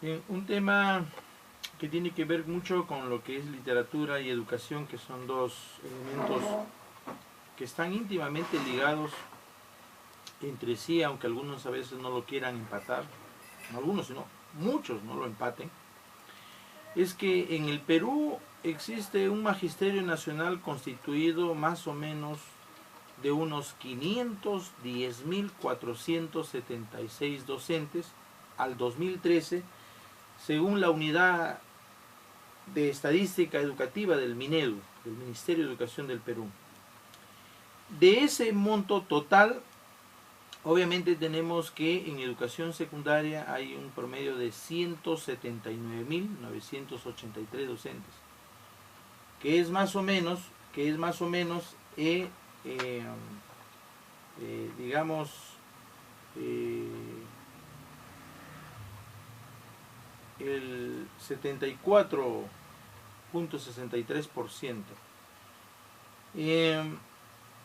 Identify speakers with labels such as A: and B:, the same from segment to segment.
A: Un tema que tiene que ver mucho con lo que es literatura y educación, que son dos elementos que están íntimamente ligados entre sí, aunque algunos a veces no lo quieran empatar, no algunos, sino muchos no lo empaten, es que en el Perú existe un magisterio nacional constituido más o menos de unos 510.476 docentes al 2013, según la unidad de estadística educativa del MINEDU, del Ministerio de Educación del Perú. De ese monto total, obviamente tenemos que en educación secundaria hay un promedio de 179.983 docentes, que es más o menos, eh, eh, digamos, eh, el 74.63%.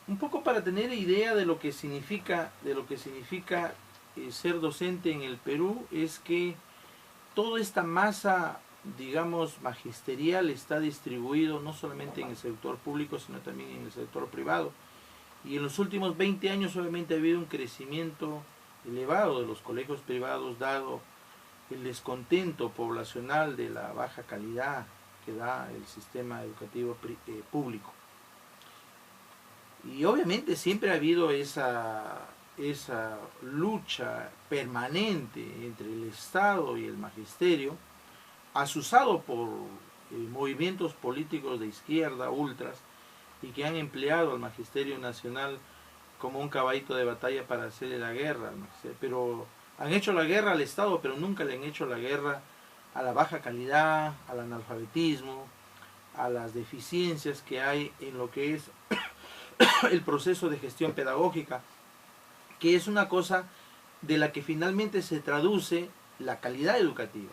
A: Un poco para tener idea de lo que significa ser docente en el Perú, es que toda esta masa, digamos, magisterial está distribuido no solamente en el sector público, sino también en el sector privado. Y en los últimos 20 años obviamente ha habido un crecimiento elevado de los colegios privados, dado el descontento poblacional de la baja calidad que da el sistema educativo público. Y obviamente siempre ha habido esa lucha permanente entre el Estado y el magisterio, asusado por movimientos políticos de izquierda, ultras, y que han empleado al magisterio nacional como un caballito de batalla para hacerle la guerra. Pero han hecho la guerra al Estado, pero nunca le han hecho la guerra a la baja calidad, al analfabetismo, a las deficiencias que hay en lo que es el proceso de gestión pedagógica, que es una cosa de la que finalmente se traduce la calidad educativa.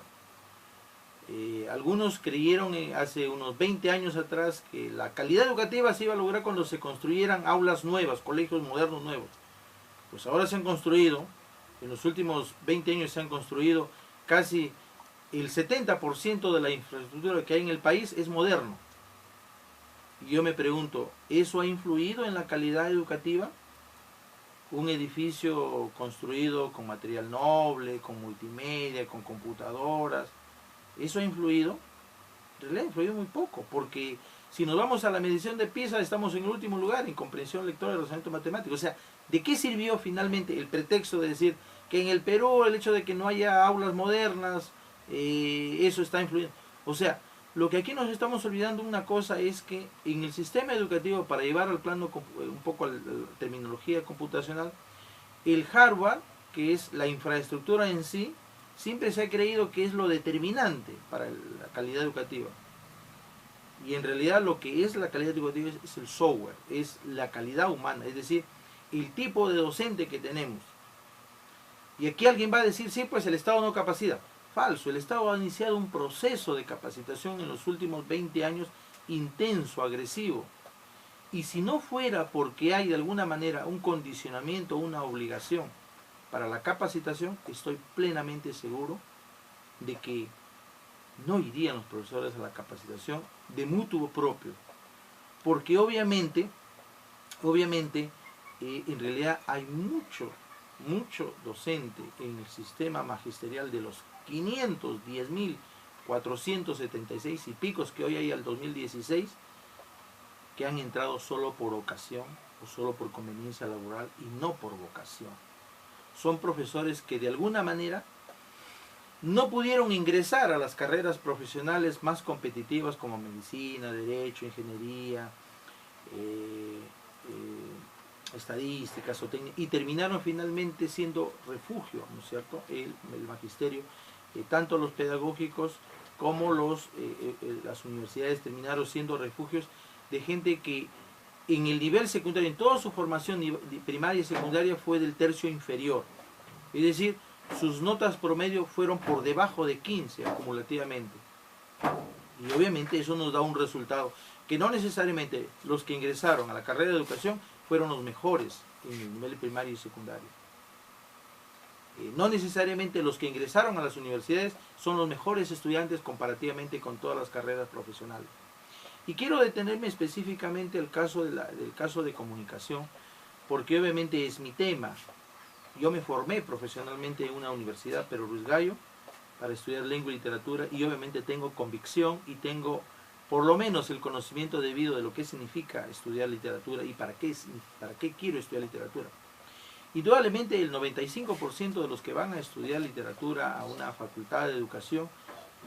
A: Algunos creyeron hace unos 20 años atrás que la calidad educativa se iba a lograr cuando se construyeran aulas nuevas, colegios modernos nuevos. Pues ahora se han construido, en los últimos 20 años se han construido casi el 70% de la infraestructura que hay en el país es moderno. Y yo me pregunto, ¿eso ha influido en la calidad educativa? Un edificio construido con material noble, con multimedia, con computadoras, ¿eso ha influido? En realidad ha influido muy poco, porque si nos vamos a la medición de PISA estamos en el último lugar en comprensión lectora y razonamiento matemático. O sea, ¿de qué sirvió finalmente el pretexto de decir que en el Perú el hecho de que no haya aulas modernas, eso está influyendo? O sea, lo que aquí nos estamos olvidando una cosa es que en el sistema educativo, para llevar al plano un poco a la terminología computacional, el hardware, que es la infraestructura en sí, siempre se ha creído que es lo determinante para la calidad educativa. Y en realidad lo que es la calidad educativa es el software, es la calidad humana, es decir, el tipo de docente que tenemos. Y aquí alguien va a decir, sí, pues el Estado no capacita. Falso, el Estado ha iniciado un proceso de capacitación en los últimos 20 años intenso, agresivo. Y si no fuera porque hay de alguna manera un condicionamiento, una obligación para la capacitación, estoy plenamente seguro de que no irían los profesores a la capacitación de mutuo propio. Porque obviamente en realidad hay mucho docente en el sistema magisterial de los 510.476 y picos que hoy hay al 2016, que han entrado solo por ocasión o solo por conveniencia laboral y no por vocación. Son profesores que de alguna manera no pudieron ingresar a las carreras profesionales más competitivas como medicina, derecho, ingeniería, estadísticas y terminaron finalmente siendo refugio, ¿no es cierto? El magisterio, tanto los pedagógicos como las universidades terminaron siendo refugios de gente que en el nivel secundario, en toda su formación primaria y secundaria, fue del tercio inferior. Es decir, sus notas promedio fueron por debajo de 15 acumulativamente. Y obviamente eso nos da un resultado que no necesariamente los que ingresaron a la carrera de educación fueron los mejores en el nivel primario y secundario. no necesariamente los que ingresaron a las universidades son los mejores estudiantes comparativamente con todas las carreras profesionales. Y quiero detenerme específicamente al caso del caso de comunicación, porque obviamente es mi tema. Yo me formé profesionalmente en una universidad, Pedro Ruiz Gallo, para estudiar lengua y literatura, y obviamente tengo convicción y tengo por lo menos el conocimiento debido de lo que significa estudiar literatura y para qué quiero estudiar literatura. Indudablemente el 95% de los que van a estudiar literatura a una facultad de educación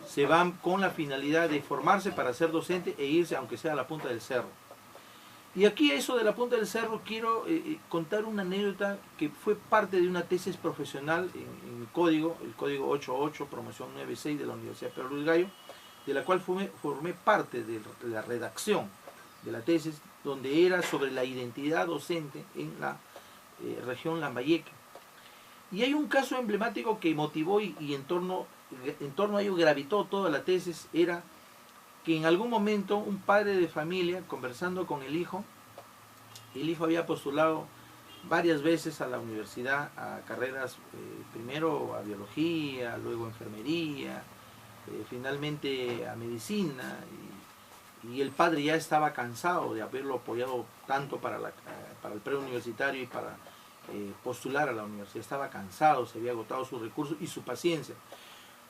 A: se van con la finalidad de formarse para ser docente e irse aunque sea a la punta del cerro. Y aquí a eso de la punta del cerro quiero contar una anécdota que fue parte de una tesis profesional en el código 88, promoción 96 de la Universidad Pedro Luis Gallo, de la cual formé parte de la redacción de la tesis, donde era sobre la identidad docente en la región Lambayeque. Y hay un caso emblemático que motivó y en torno a ello gravitó toda la tesis, era que en algún momento un padre de familia, conversando con el hijo había postulado varias veces a la universidad, a carreras, primero a biología, luego a enfermería, finalmente a medicina, y el padre ya estaba cansado de haberlo apoyado tanto para el preuniversitario y para postular a la universidad. Estaba cansado, se había agotado sus recursos y su paciencia.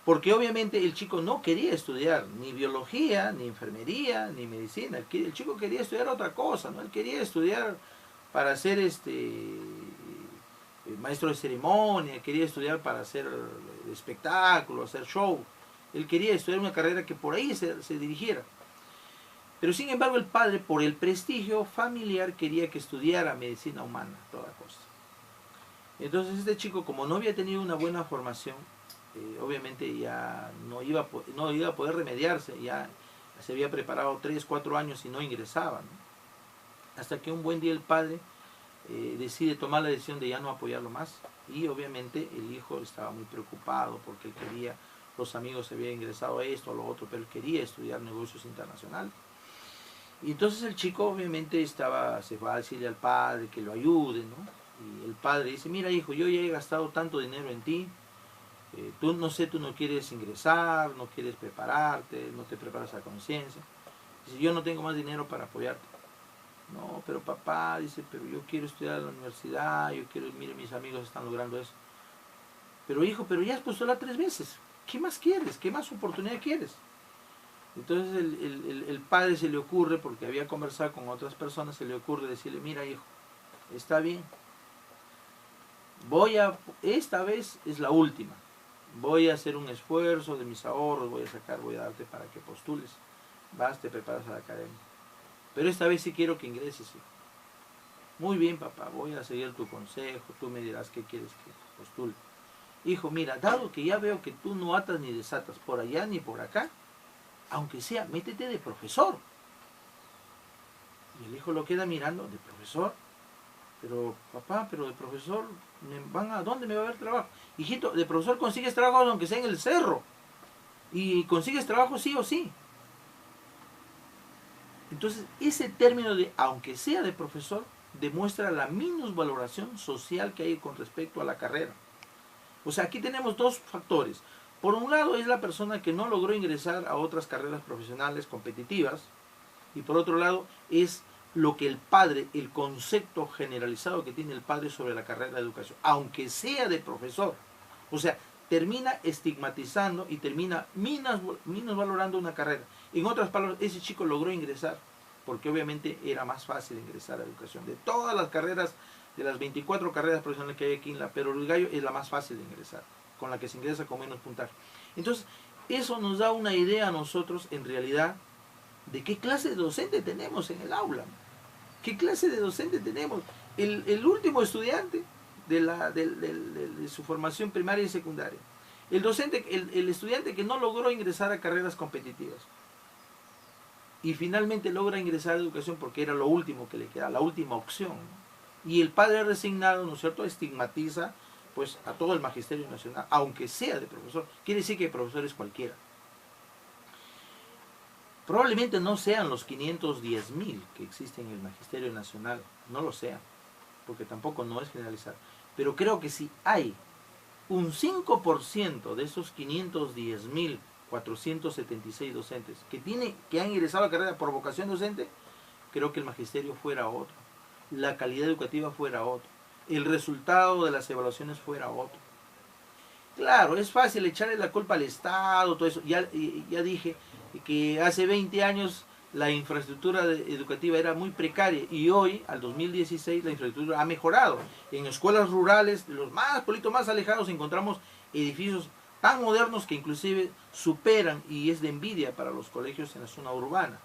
A: Porque obviamente el chico no quería estudiar ni biología, ni enfermería, ni medicina. El chico quería estudiar otra cosa, ¿no? Él quería estudiar para ser maestro de ceremonia, quería estudiar para hacer espectáculo, hacer show. Él quería estudiar una carrera que por ahí se dirigiera. Pero sin embargo el padre, por el prestigio familiar, quería que estudiara medicina humana, toda cosa. Entonces este chico, como no había tenido una buena formación, obviamente ya no iba a poder remediarse, ya se había preparado 3, 4 años y no ingresaba, ¿no? Hasta que un buen día el padre decide tomar la decisión de ya no apoyarlo más, y obviamente el hijo estaba muy preocupado porque él quería, los amigos se habían ingresado a esto, a lo otro, pero él quería estudiar negocios internacionales. Y entonces el chico obviamente se va a decirle al padre que lo ayude, ¿no? Y el padre dice: mira hijo, yo ya he gastado tanto dinero en ti, tú no quieres ingresar, no quieres prepararte, no te preparas a conciencia. Dice: yo no tengo más dinero para apoyarte. No, pero papá, dice, pero yo quiero estudiar en la universidad, mire, mis amigos están logrando eso. Pero hijo, pero ya has postulado 3 veces, ¿qué más quieres? ¿Qué más oportunidad quieres? Entonces el padre se le ocurre, porque había conversado con otras personas, se le ocurre decirle: mira hijo, está bien, esta vez es la última, voy a hacer un esfuerzo de mis ahorros, voy a darte para que postules, te preparas a la academia, pero esta vez sí quiero que ingreses, hijo. Muy bien papá, voy a seguir tu consejo, tú me dirás qué quieres que postule. Hijo, mira, dado que ya veo que tú no atas ni desatas por allá ni por acá, aunque sea, métete de profesor. Y el hijo lo queda mirando: ¿de profesor? Pero papá, pero de profesor, ¿dónde me va a haber trabajo? Hijito, de profesor consigues trabajo aunque sea en el cerro. Y consigues trabajo sí o sí. Entonces, ese término de aunque sea de profesor demuestra la minusvaloración social que hay con respecto a la carrera. O sea, aquí tenemos 2 factores. Por un lado es la persona que no logró ingresar a otras carreras profesionales competitivas, y por otro lado es lo que el padre, el concepto generalizado que tiene el padre sobre la carrera de educación, aunque sea de profesor. O sea, termina estigmatizando y termina minusvalorando una carrera. En otras palabras, ese chico logró ingresar porque obviamente era más fácil ingresar a educación. De todas las carreras, de las 24 carreras profesionales que hay aquí en la Pedro Luis Gallo, es la más fácil de ingresar, con la que se ingresa con menos puntaje. Entonces, eso nos da una idea a nosotros, en realidad, de qué clase de docente tenemos en el aula. ¿Qué clase de docente tenemos? El último estudiante de su formación primaria y secundaria. El estudiante que no logró ingresar a carreras competitivas. Y finalmente logra ingresar a educación porque era lo último que le queda, la última opción, ¿no? Y el padre resignado, ¿no es cierto?, estigmatiza pues a todo el magisterio nacional, aunque sea de profesor. Quiere decir que el profesor es cualquiera. Probablemente no sean los 510.000 que existen en el magisterio nacional, no lo sean, porque tampoco no es generalizar. Pero creo que sí hay un 5% de esos 510.476 docentes que han ingresado a la carrera por vocación docente, creo que el magisterio fuera otro, la calidad educativa fuera otro, el resultado de las evaluaciones fuera otro. Claro, es fácil echarle la culpa al Estado, todo eso. Ya dije que hace 20 años la infraestructura educativa era muy precaria y hoy, al 2016, la infraestructura ha mejorado. En escuelas rurales, los pueblitos más alejados, encontramos edificios tan modernos que inclusive superan, y es de envidia para los colegios en la zona urbana.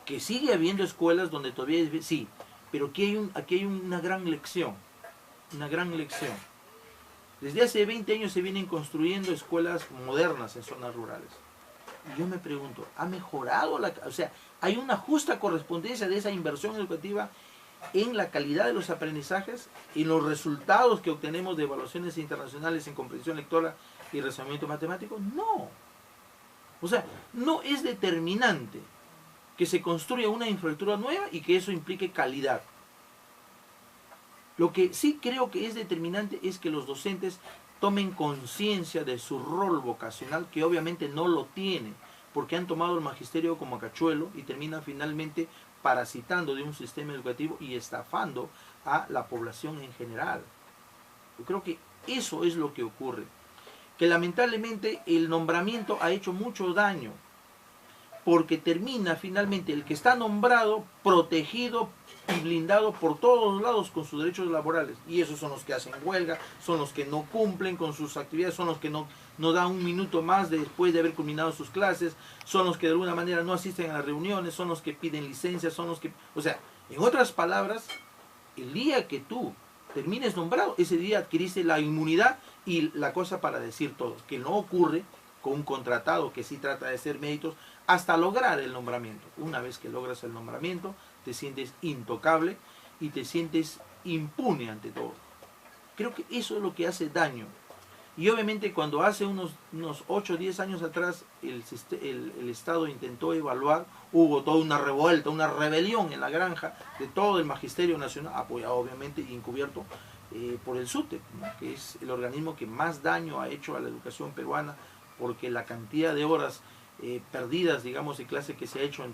A: Que sigue habiendo escuelas donde todavía sí, pero aquí hay una gran lección, una gran lección. Desde hace 20 años se vienen construyendo escuelas modernas en zonas rurales. Y yo me pregunto, ¿ha mejorado o sea, hay una justa correspondencia de esa inversión educativa en la calidad de los aprendizajes y los resultados que obtenemos de evaluaciones internacionales en comprensión lectora y razonamiento matemático? No. O sea, no es determinante que se construya una infraestructura nueva y que eso implique calidad. Lo que sí creo que es determinante es que los docentes tomen conciencia de su rol vocacional, que obviamente no lo tienen, porque han tomado el magisterio como cachuelo y terminan finalmente parasitando de un sistema educativo y estafando a la población en general. Yo creo que eso es lo que ocurre, que lamentablemente el nombramiento ha hecho mucho daño, porque termina finalmente el que está nombrado, protegido y blindado por todos lados con sus derechos laborales. Y esos son los que hacen huelga, son los que no cumplen con sus actividades, son los que no dan un minuto más después de haber culminado sus clases, son los que de alguna manera no asisten a las reuniones, son los que piden licencias, son los que... O sea, en otras palabras, el día que tú termines nombrado, ese día adquiriste la inmunidad y la cosa para decir todo, que no ocurre con un contratado que sí trata de hacer méritos hasta lograr el nombramiento. Una vez que logras el nombramiento, te sientes intocable y te sientes impune ante todo. Creo que eso es lo que hace daño. Y obviamente cuando hace unos 8 o 10 años atrás el Estado intentó evaluar, hubo toda una revuelta, una rebelión en la granja de todo el Magisterio Nacional, apoyado obviamente y encubierto por el SUTEP, ¿no? Que es el organismo que más daño ha hecho a la educación peruana, porque la cantidad de horas perdidas, digamos, en clase que se ha hecho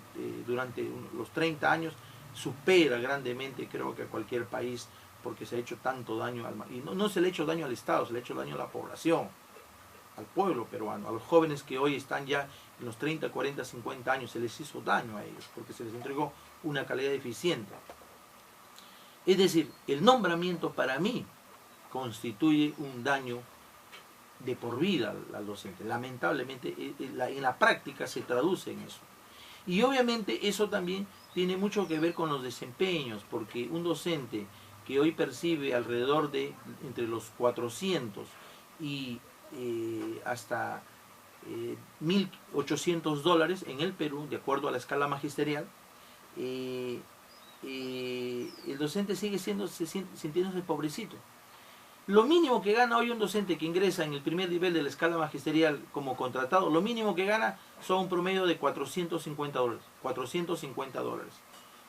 A: durante los 30 años supera grandemente, creo que a cualquier país, porque se ha hecho tanto daño y no se le ha hecho daño al Estado, se le ha hecho daño a la población, al pueblo peruano, a los jóvenes que hoy están ya en los 30, 40, 50 años, se les hizo daño a ellos, porque se les entregó una calidad deficiente. Es decir, el nombramiento para mí constituye un daño de por vida al docente. Lamentablemente en la práctica se traduce en eso. Y obviamente eso también tiene mucho que ver con los desempeños, porque un docente que hoy percibe alrededor de entre los 400 y hasta $1.800 en el Perú, de acuerdo a la escala magisterial, el docente sigue sintiéndose pobrecito. Lo mínimo que gana hoy un docente que ingresa en el primer nivel de la escala magisterial como contratado, lo mínimo que gana son un promedio de $450. $450.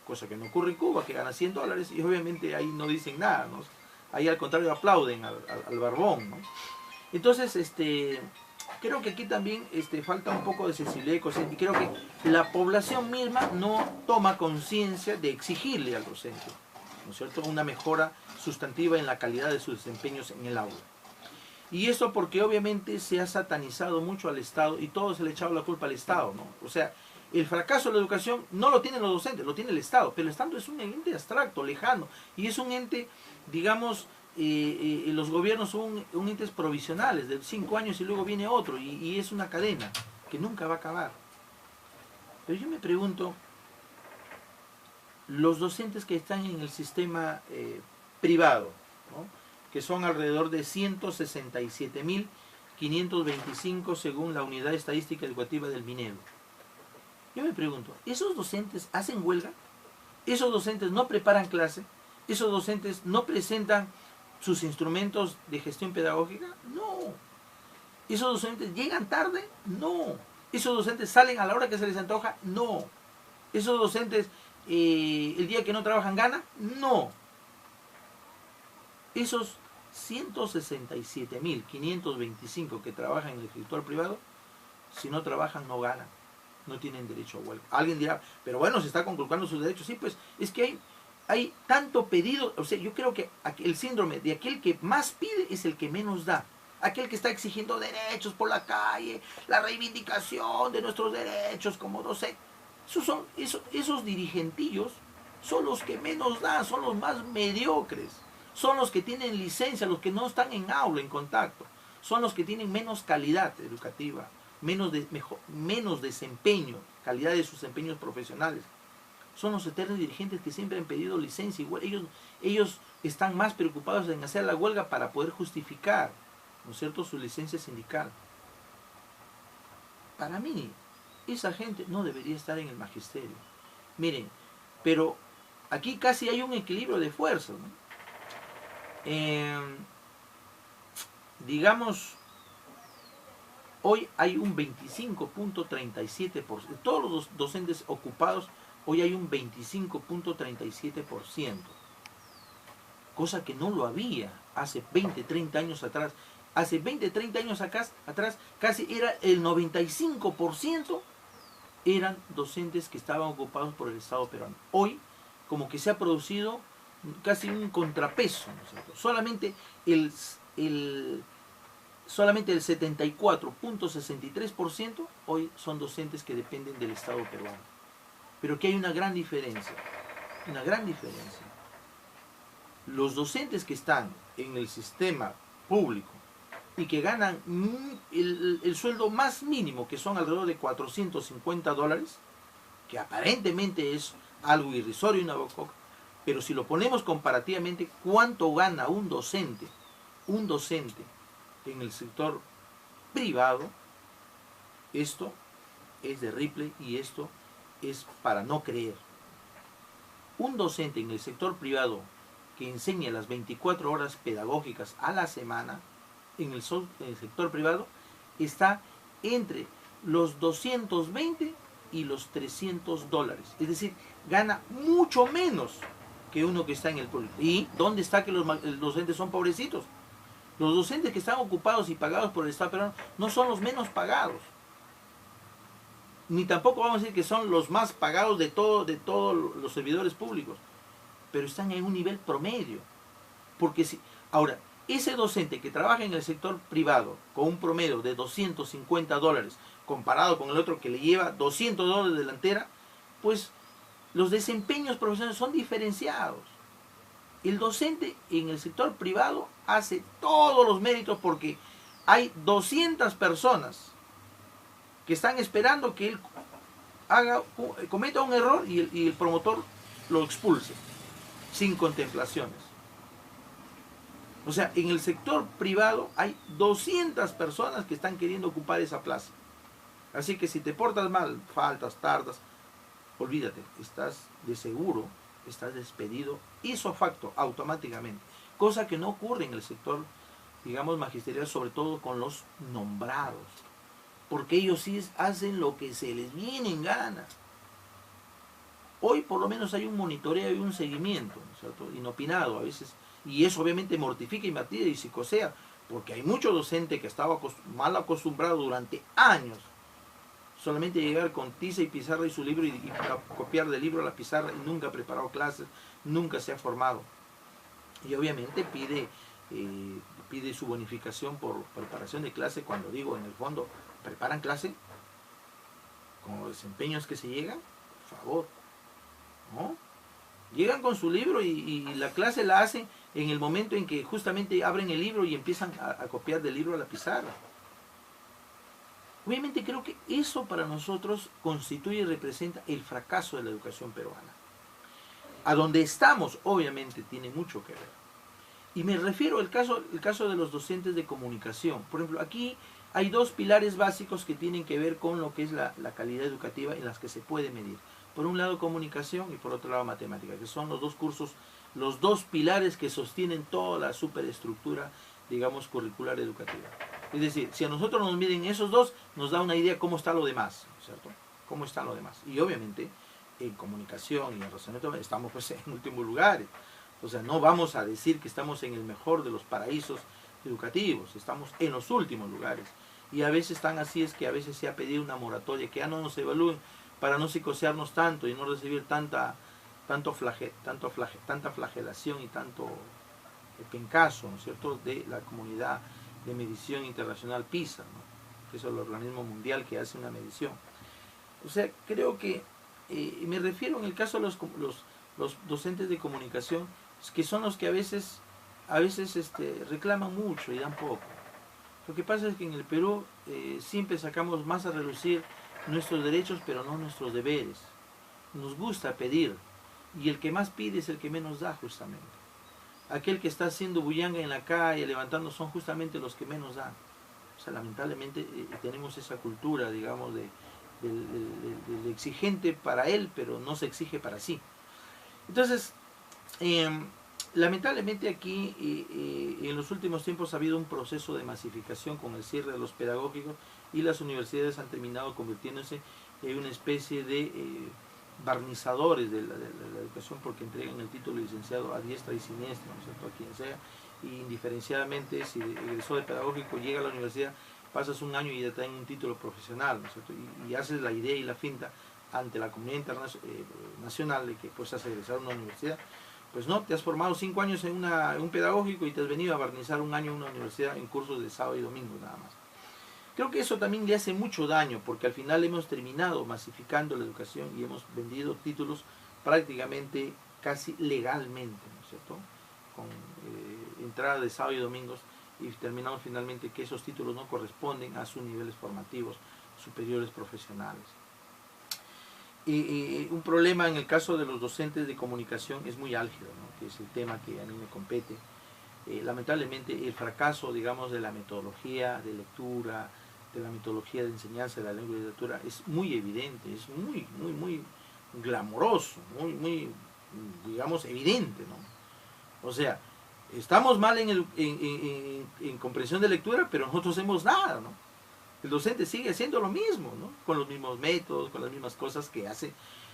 A: Cosa que no ocurre en Cuba, que gana $100 y obviamente ahí no dicen nada, ¿no? Ahí al contrario aplauden al barbón, ¿no? Entonces, creo que aquí también falta un poco de sensibilidad y creo que la población misma no toma conciencia de exigirle al docente, ¿no es cierto?, una mejora sustantiva en la calidad de sus desempeños en el aula. Y eso porque obviamente se ha satanizado mucho al Estado y todo se le ha echado la culpa al Estado, ¿no? O sea, el fracaso de la educación no lo tienen los docentes, lo tiene el Estado, pero el Estado es un ente abstracto, lejano, y es un ente, digamos, los gobiernos son entes provisionales de 5 años y luego viene otro, y es una cadena que nunca va a acabar. Pero yo me pregunto, los docentes que están en el sistema privado, ¿no?, que son alrededor de 167.525 según la Unidad Estadística Educativa del Minero. Yo me pregunto, ¿esos docentes hacen huelga? ¿Esos docentes no preparan clase? ¿Esos docentes no presentan sus instrumentos de gestión pedagógica? No. ¿Esos docentes llegan tarde? No. ¿Esos docentes salen a la hora que se les antoja? No. ¿Esos docentes el día que no trabajan ganan? No. Esos 167.525 que trabajan en el sector privado, si no trabajan no ganan, no tienen derecho a huelga. Alguien dirá, pero bueno, se está conculcando sus derechos. Sí, pues es que hay tanto pedido. O sea, yo creo que el síndrome de aquel que más pide es el que menos da. Aquel que está exigiendo derechos por la calle, la reivindicación de nuestros derechos como docentes. Esos dirigentillos son los que menos dan, son los más mediocres, son los que tienen licencia, los que no están en aula, en contacto, son los que tienen menos calidad educativa, menos desempeño, calidad de sus empeños profesionales. Son los eternos dirigentes que siempre han pedido licencia. Igual, ellos están más preocupados en hacer la huelga para poder justificar, ¿no es cierto?, su licencia sindical. Para mí, esa gente no debería estar en el magisterio. Miren, pero aquí casi hay un equilibrio de fuerzas, ¿no? Digamos, hoy hay un 25.37%. De todos los docentes ocupados, hoy hay un 25.37%. Cosa que no lo había hace 20, 30 años atrás. Hace 20, 30 años atrás, casi era el 95% eran docentes que estaban ocupados por el Estado peruano. Hoy, como que se ha producido casi un contrapeso, ¿no es cierto? Solamente el 74.63% hoy son docentes que dependen del Estado peruano. Pero que hay una gran diferencia. Una gran diferencia. Los docentes que están en el sistema público y que ganan el sueldo más mínimo, que son alrededor de $450, que aparentemente es algo irrisorio, una boca, pero si lo ponemos comparativamente, ¿cuánto gana un docente en el sector privado? Esto es de Ripley y esto es para no creer. Un docente en el sector privado que enseña las 24 horas pedagógicas a la semana, en el sector privado, está entre los 220 y los $300. Es decir, gana mucho menos que uno que está en el público. ¿Y dónde está que los docentes son pobrecitos? Los docentes que están ocupados y pagados por el Estado peruano no son los menos pagados. Ni tampoco vamos a decir que son los más pagados de todos los servidores públicos. Pero están en un nivel promedio. Porque si, ahora, ese docente que trabaja en el sector privado con un promedio de $250 comparado con el otro que le lleva $200 de delantera, pues los desempeños profesionales son diferenciados. El docente en el sector privado hace todos los méritos porque hay 200 personas que están esperando que él cometa un error y el promotor lo expulse sin contemplaciones. O sea, en el sector privado hay 200 personas que están queriendo ocupar esa plaza. Así que si te portas mal, faltas, tardas, olvídate, estás de seguro, estás despedido, ipso facto, automáticamente. Cosa que no ocurre en el sector, digamos, magisterial, sobre todo con los nombrados. Porque ellos sí hacen lo que se les viene en gana. Hoy por lo menos hay un monitoreo y un seguimiento, ¿no es cierto?, inopinado a veces. Y eso obviamente mortifica y martilla y psicosea, porque hay mucho docente que estaba mal acostumbrado durante años solamente llegar con tiza y pizarra y su libro y copiar del libro a la pizarra y nunca ha preparado clases, nunca se ha formado. Y obviamente pide su bonificación por preparación de clase, cuando digo, en el fondo, preparan clase con los desempeños que se llegan, por favor, ¿no? Llegan con su libro y la clase la hacen en el momento en que justamente abren el libro y empiezan a copiar del libro a la pizarra. Obviamente creo que eso para nosotros constituye y representa el fracaso de la educación peruana. A donde estamos, obviamente, tiene mucho que ver. Y me refiero al caso de los docentes de comunicación. Por ejemplo, aquí hay dos pilares básicos que tienen que ver con lo que es la calidad educativa en las que se puede medir. Por un lado comunicación y por otro lado matemática, que son los dos cursos, los dos pilares que sostienen toda la superestructura, digamos, curricular educativa. Es decir, si a nosotros nos miden esos dos, nos da una idea de cómo está lo demás, ¿cierto? Cómo está lo demás. Y obviamente, en comunicación y en razonamiento estamos pues en últimos lugares. O sea, no vamos a decir que estamos en el mejor de los paraísos educativos, estamos en los últimos lugares. Y a veces tan así es que a veces se ha pedido una moratoria, que ya no nos evalúen para no psicosearnos tanto y no recibir tanta flagelación y tanto pencaso, ¿no es cierto?, de la comunidad de medición internacional PISA, ¿no?, que es el organismo mundial que hace una medición. O sea, creo que, me refiero en el caso de los docentes de comunicación, que son los que a veces reclaman mucho y dan poco. Lo que pasa es que en el Perú siempre sacamos más a relucir nuestros derechos, pero no nuestros deberes. Nos gusta pedir, y el que más pide es el que menos da, justamente. Aquel que está haciendo bullanga en la calle, levantando, son justamente los que menos dan. O sea, lamentablemente tenemos esa cultura, digamos, del exigente para él, pero no se exige para sí. Entonces, lamentablemente aquí en los últimos tiempos ha habido un proceso de masificación con el cierre de los pedagógicos, y las universidades han terminado convirtiéndose en una especie de barnizadores de la educación, porque entregan el título de licenciado a diestra y siniestra, ¿no es cierto?, a quien sea, y indiferenciadamente, si egresó de pedagógico, llega a la universidad, pasas un año y ya te dan un título profesional, ¿no es cierto?, y haces la idea y la finta ante la comunidad nacional de que pues has egresado a una universidad. Pues no, te has formado 5 años en un pedagógico y te has venido a barnizar un año en una universidad en cursos de sábado y domingo nada más. Creo que eso también le hace mucho daño, porque al final hemos terminado masificando la educación y hemos vendido títulos prácticamente casi legalmente, ¿no es cierto?, con entrada de sábado y domingos, y terminamos finalmente que esos títulos no corresponden a sus niveles formativos superiores profesionales. Un problema en el caso de los docentes de comunicación es muy álgido, ¿no?, que es el tema que a mí me compete. Lamentablemente el fracaso, digamos, de la metodología de lectura, de la metodología de enseñanza de la lengua y literatura es muy evidente, es muy glamoroso, muy, digamos, evidente, ¿no? O sea, estamos mal en comprensión de lectura, pero nosotros hacemos nada, ¿no? El docente sigue haciendo lo mismo, ¿no?, con los mismos métodos, con las mismas cosas que hace,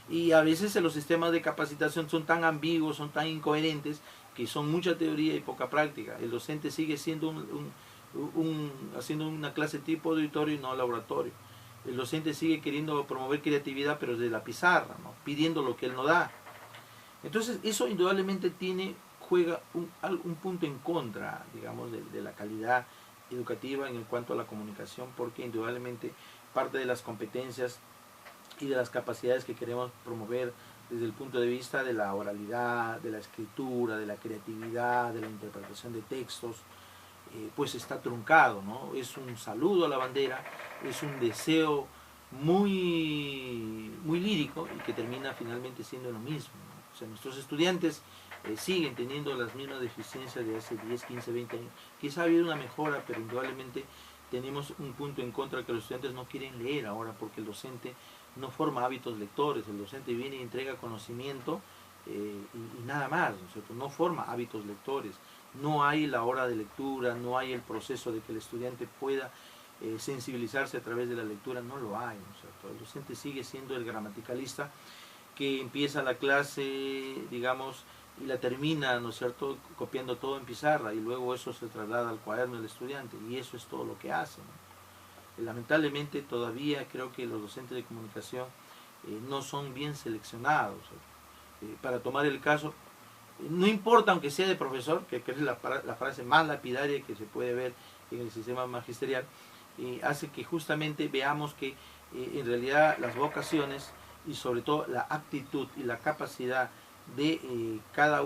A: y a veces los sistemas de capacitación son tan ambiguos, son tan incoherentes, que son mucha teoría y poca práctica. El docente sigue siendo haciendo una clase tipo auditorio y no laboratorio. El docente sigue queriendo promover creatividad, pero desde la pizarra, ¿no?, pidiendo lo que él no da. Entonces eso indudablemente juega un punto en contra, digamos, de la calidad educativa en cuanto a la comunicación, porque indudablemente parte de las competencias y de las capacidades que queremos promover desde el punto de vista de la oralidad, de la escritura, de la creatividad, de la interpretación de textos, pues está truncado, ¿no? Es un saludo a la bandera, es un deseo muy lírico y que termina finalmente siendo lo mismo, ¿no? O sea, nuestros estudiantes siguen teniendo las mismas deficiencias de hace 10, 15, 20 años. Quizá ha habido una mejora, pero indudablemente tenemos un punto en contra, que los estudiantes no quieren leer ahora, porque el docente no forma hábitos lectores. El docente viene y entrega conocimiento y nada más, ¿no es cierto?, no forma hábitos lectores. No hay la hora de lectura, no hay el proceso de que el estudiante pueda sensibilizarse a través de la lectura, no lo hay, ¿no es cierto? El docente sigue siendo el gramaticalista que empieza la clase, digamos, y la termina, ¿no es cierto?, copiando todo en pizarra, y luego eso se traslada al cuaderno del estudiante, y eso es todo lo que hace, ¿no? Lamentablemente todavía creo que los docentes de comunicación no son bien seleccionados. Para tomar el caso, no importa aunque sea de profesor, que es la frase más lapidaria que se puede ver en el sistema magisterial, hace que justamente veamos que en realidad las vocaciones y sobre todo la actitud y la capacidad de cada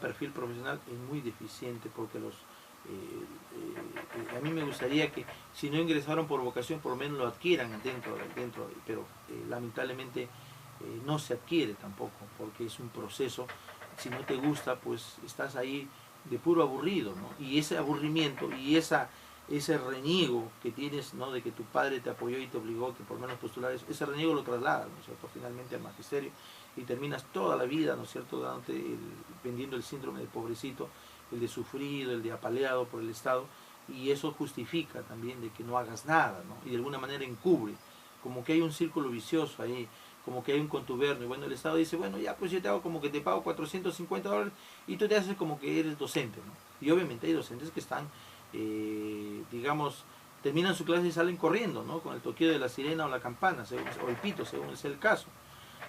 A: perfil profesional es muy deficiente, porque a mí me gustaría que si no ingresaron por vocación, por lo menos lo adquieran dentro pero lamentablemente no se adquiere tampoco, porque es un proceso. Si no te gusta, pues estás ahí de puro aburrido, ¿no? Y ese aburrimiento y ese reniego que tienes, ¿no?, de que tu padre te apoyó y te obligó que por lo menos postular eso, ese reniego lo trasladas, ¿no es cierto?, finalmente al magisterio, y terminas toda la vida, ¿no es cierto?, vendiendo el síndrome de pobrecito, el de sufrido, el de apaleado por el Estado, y eso justifica también de que no hagas nada, ¿no?, y de alguna manera encubre, como que hay un círculo vicioso ahí, como que hay un contubernio. Bueno, el Estado dice, bueno, ya pues yo te hago como que te pago $450 y tú te haces como que eres docente, ¿no? Y obviamente hay docentes que están, digamos, terminan su clase y salen corriendo, ¿no? Con el toqueo de la sirena o la campana, o el pito, según es el caso.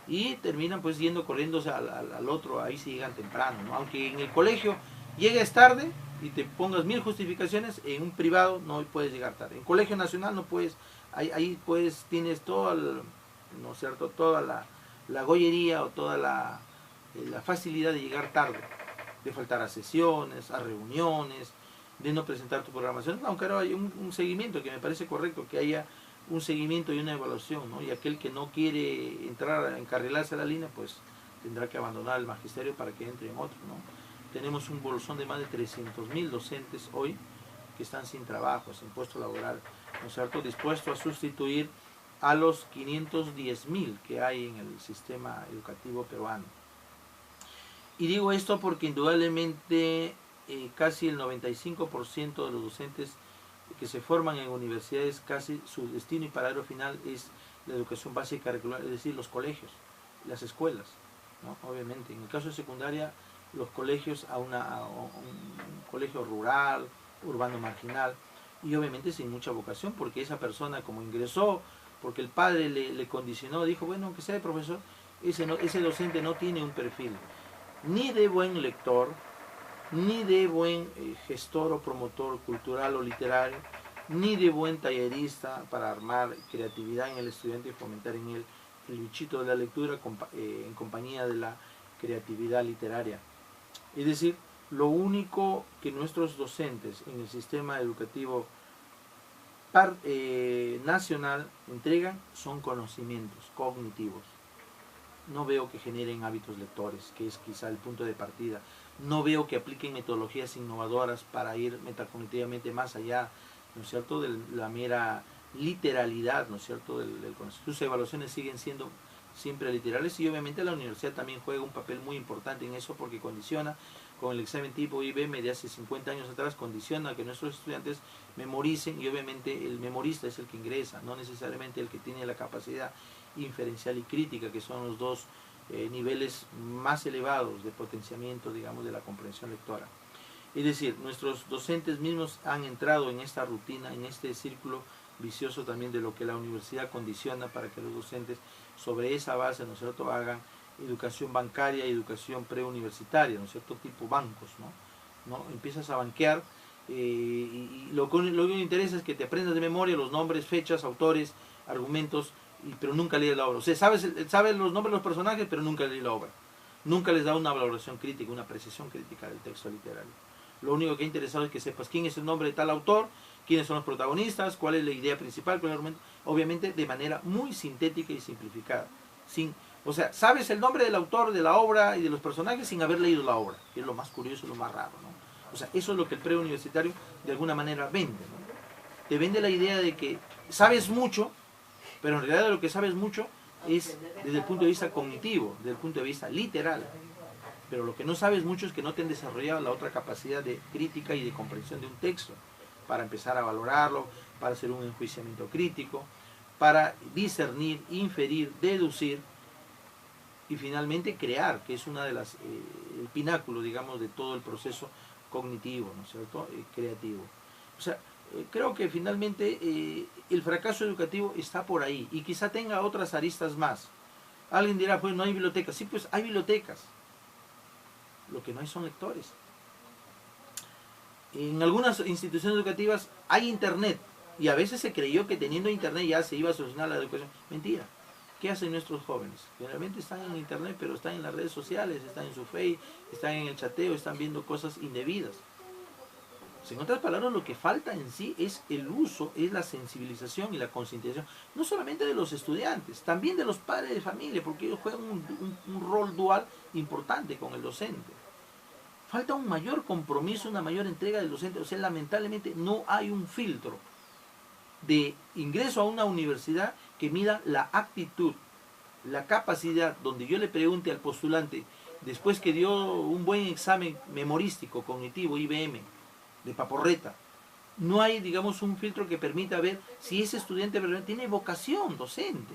A: Y terminan pues yendo corriéndose al otro, ahí si llegan temprano, ¿no? Aunque en el colegio llegues tarde y te pongas 1000 justificaciones, en un privado no puedes llegar tarde. En colegio nacional no puedes, ahí pues tienes todo el, ¿no es cierto?, toda la gollería o toda la facilidad de llegar tarde, de faltar a sesiones, a reuniones, de no presentar tu programación, aunque ahora hay un seguimiento que me parece correcto, que haya un seguimiento y una evaluación, ¿no? Y aquel que no quiere entrar a encarrilarse a la línea, pues tendrá que abandonar el magisterio para que entre en otro, ¿no? Tenemos un bolsón de más de 300.000 docentes hoy que están sin trabajo, sin puesto laboral, ¿no es cierto?, dispuesto a sustituir a los 510.000 que hay en el sistema educativo peruano. Y digo esto porque indudablemente casi el 95% de los docentes que se forman en universidades, casi su destino y paradero final es la educación básica curricular, es decir, los colegios, las escuelas, ¿no? Obviamente, en el caso de secundaria, los colegios a un colegio rural, urbano marginal, y obviamente sin mucha vocación, porque esa persona como ingresó, porque el padre le condicionó, dijo, bueno, aunque sea de profesor, ese docente no tiene un perfil ni de buen lector, ni de buen gestor o promotor cultural o literario, ni de buen tallerista para armar creatividad en el estudiante y fomentar en él el bichito de la lectura en compañía de la creatividad literaria. Es decir, lo único que nuestros docentes en el sistema educativo nacional entregan son conocimientos cognitivos. No veo que generen hábitos lectores, que es quizá el punto de partida. No veo que apliquen metodologías innovadoras para ir metacognitivamente más allá, ¿no es cierto?, de la mera literalidad, ¿no es cierto?, del conocimiento. Sus evaluaciones siguen siendo siempre literales y obviamente la universidad también juega un papel muy importante en eso porque condiciona, con el examen tipo IBM de hace 50 años atrás, condiciona a que nuestros estudiantes memoricen y obviamente el memorista es el que ingresa, no necesariamente el que tiene la capacidad inferencial y crítica, que son los dos niveles más elevados de potenciamiento, digamos, de la comprensión lectora. Es decir, nuestros docentes mismos han entrado en esta rutina, en este círculo vicioso también de lo que la universidad condiciona para que los docentes sobre esa base, ¿no es cierto?, hagan educación bancaria y educación preuniversitaria, ¿no es cierto?, tipo bancos, ¿no? Empiezas a banquear y lo que interesa es que te aprendas de memoria los nombres, fechas, autores, argumentos, pero nunca lees la obra. O sea, sabes los nombres de los personajes, pero nunca lees la obra. Nunca les da una valoración crítica, una apreciación crítica del texto literario. Lo único que ha interesado es que sepas quién es el nombre de tal autor, quiénes son los protagonistas, cuál es la idea principal, cuál es el argumento, obviamente de manera muy sintética y simplificada. O sea, sabes el nombre del autor de la obra y de los personajes sin haber leído la obra, que es lo más curioso, lo más raro, ¿no? O sea, eso es lo que el preuniversitario de alguna manera vende, ¿no? Te vende la idea de que sabes mucho, pero en realidad lo que sabes mucho es desde el punto de vista cognitivo, desde el punto de vista literal. Pero lo que no sabes mucho es que no te han desarrollado la otra capacidad de crítica y de comprensión de un texto, para empezar a valorarlo, para hacer un enjuiciamiento crítico, para discernir, inferir, deducir y finalmente crear, que es una de las el pináculo, digamos, de todo el proceso cognitivo, ¿no es cierto?, creativo. O sea, creo que finalmente el fracaso educativo está por ahí y quizá tenga otras aristas más. Alguien dirá, pues no hay bibliotecas. Sí, pues hay bibliotecas. Lo que no hay son lectores. En algunas instituciones educativas hay internet y a veces se creyó que teniendo internet ya se iba a solucionar la educación. Mentira. ¿Qué hacen nuestros jóvenes? Generalmente están en internet, pero están en las redes sociales, están en su Facebook, están en el chateo, están viendo cosas indebidas. En otras palabras, lo que falta en sí es el uso, es la sensibilización y la concientización, no solamente de los estudiantes, también de los padres de familia, porque ellos juegan un rol dual importante con el docente. Falta un mayor compromiso, una mayor entrega del docente. O sea, lamentablemente no hay un filtro de ingreso a una universidad que mida la actitud, la capacidad, donde yo le pregunte al postulante, después que dio un buen examen memorístico, cognitivo, IBM, de paporreta, no hay, digamos, un filtro que permita ver si ese estudiante tiene vocación docente.